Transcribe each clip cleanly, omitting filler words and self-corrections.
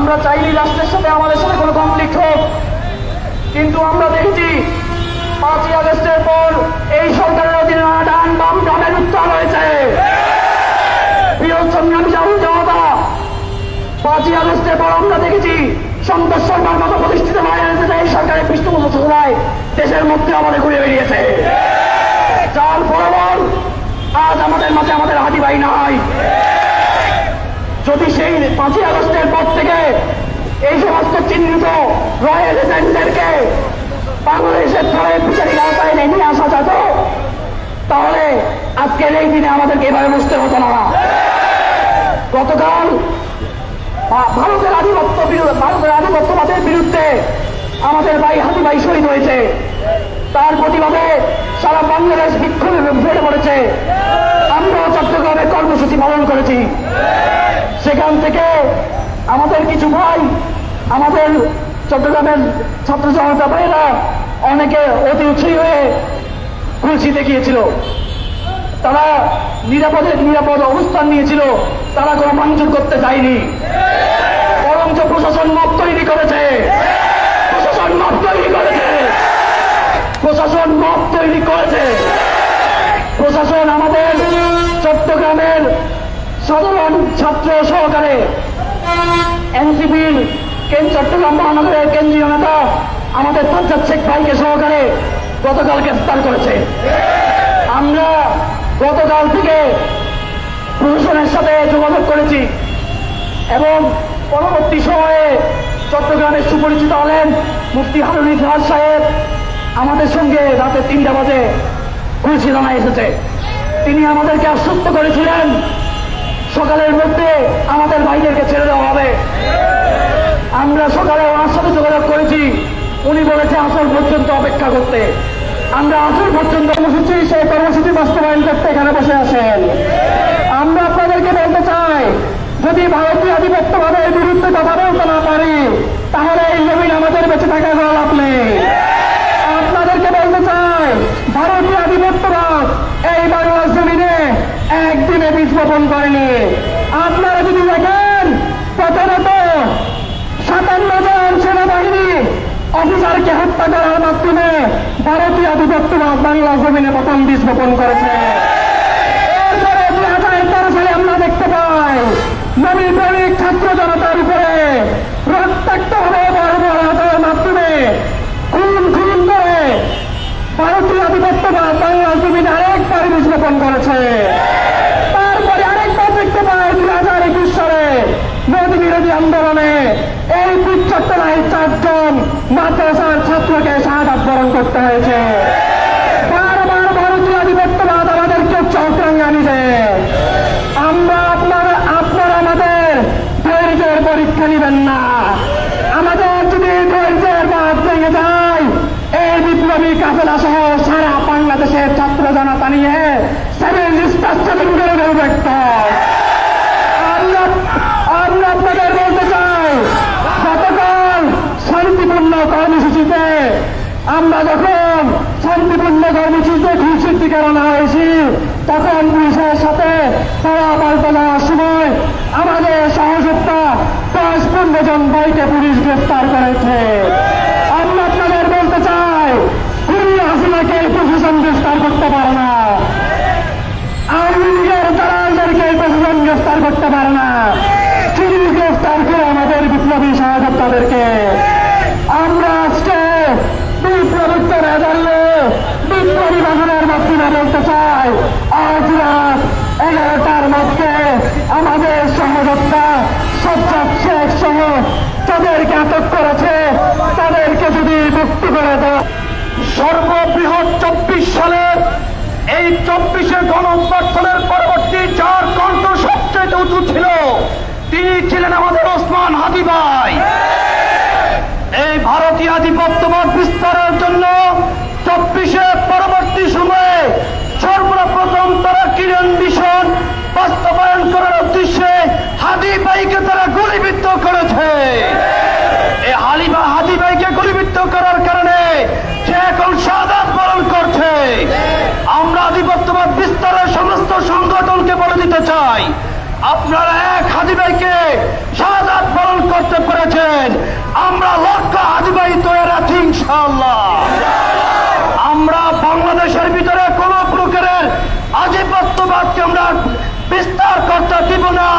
আমরা চাইনি রাষ্ট্রের সাথে আমাদের সাথে কোনো কনফ্লিক্ট হোক, কিন্তু আমরা দেখেছি 5ই আগস্টের পর এই সরকারের অধীনে ডান বাম গ্রামের উত্থান হয়েছে। প্রিয় সংগ্রামী জনতা, 5ই আগস্টের পর আমরা দেখেছি সন্তোষ শর্মার মতো প্রতিষ্ঠিত হয়ে এই সরকারের পৃষ্ঠপোষকতায় দেশের মধ্যে আমাদের ঘুরে বেরিয়েছে, যার ফলাফল আজ আমাদের মাঝে আমাদের হাতি ভাই নাই। যদি সেই 5ই আগস্টের পর থেকে এই সমস্ত চিহ্নিত রয়্যাল এজেন্টদেরকে বাংলাদেশের ধরে বিচারিক আওতায় নিয়ে আসা যেত, তাহলে আজকের এই দিনে আমাদেরকে এভাবে বুঝতে হতো না। গতকাল ভারতের আধিপত্যবাদের বিরুদ্ধে আমাদের ভাই হাতি ভাই শহীদ হয়েছে, তার প্রতিবাদে সারা বাংলাদেশ বিক্ষোভে ফেটে পড়েছে। আমরাও চট্টগ্রামে কর্মসূচি পালন করেছি। সেখান থেকে আমাদের কিছু ভাই, আমাদের চট্টগ্রামের ছাত্র জনতা ভাইরা অনেকে অতি উৎসাহী হয়ে খুলশিতে গিয়েছিল। তারা নিরাপদ অবস্থান নিয়েছিল, তারা কোনো ভাঙচুর করতে যায়নি, বরঞ্চ প্রশাসন মত তৈরি করেছে। প্রশাসন আমাদের চট্টগ্রামের সাধারণ ছাত্র সহকারে এনসিপির চট্টগ্রাম মহানগরের কেন্দ্রীয় নেতা আমাদের সাজ্জাদ শেখ ভাইকে সহকারে গতকাল গ্রেফতার করেছে। আমরা গতকাল থেকে প্রশাসনের সাথে যোগাযোগ করেছি এবং পরবর্তী সময়ে চট্টগ্রামের সুপরিচিত হলেন মুফতি হারুন ইজহার সাহেব আমাদের সঙ্গে রাতে 3টা বাজে খুলশি থানায় এসেছে। তিনি আমাদেরকে আশ্বস্ত করেছিলেন সকালের মধ্যে আমাদের ভাইদেরকে ছেড়ে দেওয়া হবে। আমরা সকালে ওনার সাথে যোগাযোগ করেছি, উনি বলেছে আসর পর্যন্ত অপেক্ষা করতে। আমরা আসর পর্যন্ত সেই কর্মসূচি বাস্তবায়ন করতে এখানে বসে আছেন। আমরা আপনাদেরকে বলতে চাই, যদি ভারতীয় আধিপত্যবাদের বিরুদ্ধে কথা বলতে না পারি, তাহলে এই জমিন আমাদের বেঁচে থাকার কোনো লাভ নেই। আপনাদেরকে বলতে চাই, ভারতীয় আধিপত্যবাদ এই বাংলার জমিনে একদিনে বীজ বপন করেনি। আপনারা যদি দেখেন, প্রথমত 57 জন সেনাবাহিনী অফিসারকে হত্যা করার মাধ্যমে ভারতীয় আধিপত্যবাদ বাংলা জমিনে প্রথম বীজ বপন করেছে। এরপরে 2013 সালে আমরা দেখতে পাই নবীন প্রেমিক ছাত্র জনতার উপরে রক্তাক্তভাবে বর্বরতার মাধ্যমে খুন করে ভারতীয় আধিপত্যবাদ বাংলা জমিনে আরেকবার বীজ বপন করেছে। তারপরে আরেকবার দেখতে পাই 2021 সালে মোদী বিরোধী আন্দোলনে এই চট্টগ্রামের 4 জন মাদ্রাসার ছাত্রকে শাহাদাত বরণ করতে হয়েছে। বারবার ভারতীয় আধিপত্যবাদ আমাদেরকে চক্রাঙ্গানি দেয়। আপনারা আমাদের ধৈর্যের পরীক্ষা নেবেন না। আমাদের যদি ধৈর্যের বাঁধ ভেঙে যায়, এই বিপ্লবী কাফেলা সহ সারা বাংলাদেশের ছাত্র জনতা নিয়ে 7 স্টার করে দেব একটা। আমরা আপনাদের বলতে চাই, গতকাল শান্তিপূর্ণ কর্মসূচিতে আমরা যখন শান্তিপূর্ণ কর্মসূচিতে খুলশির দিকে রওনা হয়েছি, তখন পুলিশের সাথে পাল্টা যাওয়ার সময় আমাদের সহযোদ্ধা 10-15 জন ভাইকে পুলিশ গ্রেফতার করেছে। আমরা আপনাদের বলতে চাই, খুনি হাসিনাকে প্রশাসন গ্রেফতার করতে পারে না, আওয়ামী লীগের দালালদেরকে প্রশাসন গ্রেফতার করতে পারে না। তিনি গ্রেফতার করে আমাদের বিপ্লবী সহযোদ্ধাদেরকে। আমরা আজকে বিপ্লবীদের আদালে বিপ্লবী বাজারের মাধ্যমে বলতে চাই, আজ রাত 11টার মধ্যে আমাদের সহযোদ্ধা সাজ্জাদ শেখ সহ যাদেরকে আটক করেছে তাদেরকে যদি মুক্তি করে দেয়। সর্ববৃহৎ 24 সালে এই 24-এর গণঅভ্যুত্থানের পরবর্তী যার কণ্ঠ সবচেয়ে উঁচু ছিল, তিনি ছিলেন আমাদের ওসমান হাদি ভাই। এই ভারতীয় আধিপত্যবাদ বিস্তারের জন্য 24-এ পরবর্তী সময়ে সর্বপ্রথম তারা কিরণ মিশন বাস্তবায়ন করার উদ্দেশ্যে হাদি ভাইকে তারা গুলিবিদ্ধ করেছে। এই হাদি ভাইকে গুলিবিদ্ধ করার কারণে সে এখন শাহাদাত বরণ করছে। আমরা আধিপত্যবাদ বিস্তারের সমস্ত সংগঠনকে বলে দিতে চাই, আপনারা এক হাদি ভাইকে শাহাদাত বরণ করতে পেরেছেন। আমরা লক্ষ্য হাজি ভাই তৈরি আছি ইনশাআল্লাহ। আমরা বাংলাদেশের ভিতরে কোন প্রকারের আধিপত্যবাদকে আমরা বিস্তার করতে দিব না,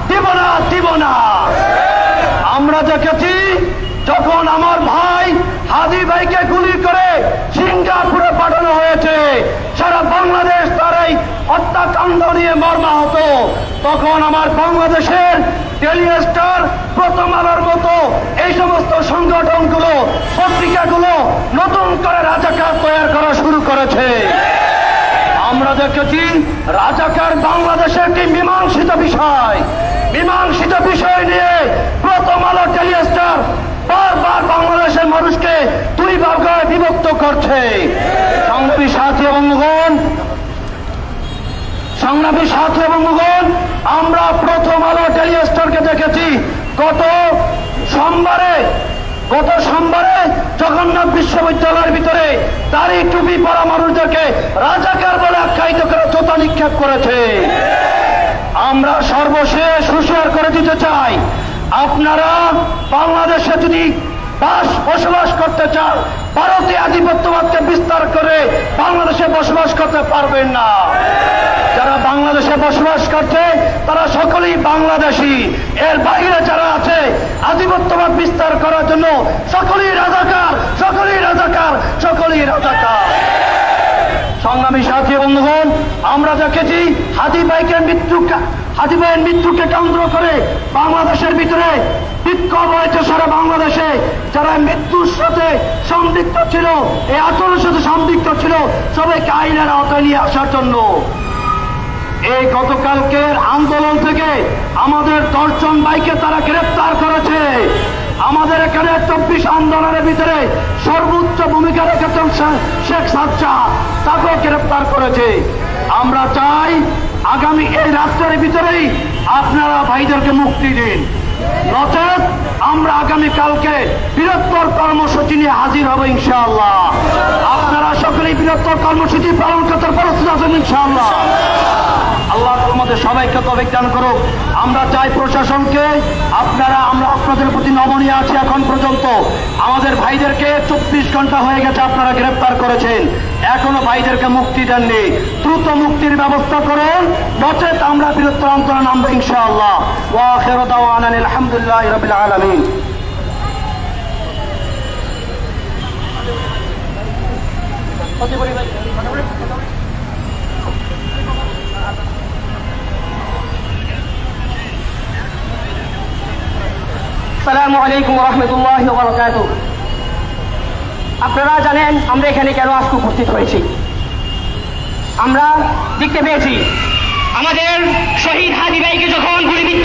দিব না, দিব না। আমরা দেখেছি যখন আমার ভাই হাদি ভাইকে গুলি করে সিঙ্গাপুরে পাঠানো হয়েছে, সারা বাংলাদেশ তার এই হত্যাকাণ্ড নিয়ে মর্মাহত, তখন আমার বাংলাদেশের ডেইলি স্টার, প্রথম আলোর মতো এই সমস্ত সংগঠনগুলো, পত্রিকাগুলো নতুন করে রাজাকার তৈরি করা শুরু করেছে। আমরা দেখেছি রাজাকার বাংলাদেশে একটি মীমাংসিত বিষয়। মীমাংসিত বিষয় নিয়ে প্রথম আলো, ডেইলি স্টার বারবার বাংলাদেশের মানুষকে দুই ভাগে বিভক্ত করছে। সংগ্রামী সাথী বন্ধুগণ, সংগ্রামী সাথী বন্ধুগণ, আমরা প্রথম আলো, ডেইলি স্টারকে দেখেছি গত সোমবারে জগন্নাথ বিশ্ববিদ্যালয়ের ভিতরে দাড়ি টুপি পরা মানুষদেরকে রাজাকার বলে আখ্যায়িত করে জোতা নিক্ষেপ করেছে। আমরা সর্বশেষ হুঁশিয়ার করে দিতে চাই, আপনারা বাংলাদেশে যদি বসবাস করতে চান, ভারতীয় আধিপত্যবাদকে বিস্তার করে বাংলাদেশে বসবাস করতে পারবেন না। যারা বাংলাদেশে বসবাস করছে তারা সকলেই বাংলাদেশী। এর বাইরে যারা আছে আধিপত্যবাদ বিস্তার করার জন্য সকলেই রাজাকার, সকলেই রাজাকার, সকলেই রাজাকার। সংগ্রামী সাথী বন্ধুগণ, আমরা দেখেছি হাদি ভাইয়ের মৃত্যুকে কেন্দ্র করে বাংলাদেশের ভিতরে বিক্ষোভ হয়েছে সারা বাংলাদেশে। যারা মৃত্যুর সাথে সম্পৃক্ত ছিল, এই আচরণের সাথে সম্পৃক্ত ছিল, সবাইকে আইনের আওতায় নিয়ে আসার জন্য এই গতকালকের আন্দোলন থেকে আমাদের 10 জন ভাইকে তারা গ্রেফতার করেছে। আমাদের এখানে 24 আন্দোলনের ভিতরে সর্বোচ্চ ভূমিকা রেখেছেন শেখ সাজ্জাদ, তাকেও গ্রেফতার করেছে। আমরা চাই আগামী এই রাত্রের ভিতরেই আপনারা ভাইদেরকে মুক্তি দিন, নচেত আমরা আগামীকালকে বৃহত্তর কর্মসূচি নিয়ে হাজির হব ইনশাআল্লাহ। আপনারা সকলেই বৃহত্তর কর্মসূচি পালন করতে প্রস্তুত আছেন ইনশাআল্লাহ। আল্লাহ আমাদের সবাইকে তৌফিক দান করুক। আমরা চাই প্রশাসনকে, আমরা আপনাদের প্রতি নমনীয় আছি। এখন পর্যন্ত আমাদের ভাইদেরকে 24 ঘন্টা হয়ে গেছে আপনারা গ্রেফতার করেছেন, এখনো ভাইদেরকে মুক্তি দেননি। দ্রুত মুক্তির ব্যবস্থা করুন, নচেত আমরা বৃহত্তর আন্দোলন নামবো ইনশাআল্লাহ। ওয়া আখিরু দাওয়ানা আলহামদুলিল্লাহি রাব্বিল আলামিন। আসসালামু আলাইকুম ওয়া রাহমাতুল্লাহি ওয়া বারাকাতুহু। আপনারা জানেন আমরা এখানে কেন আজকে উপস্থিত হয়েছি। আমরা দেখতে পেয়েছি আমাদের শহীদ হাদি ভাইকে যখন গুলিবিদ্ধ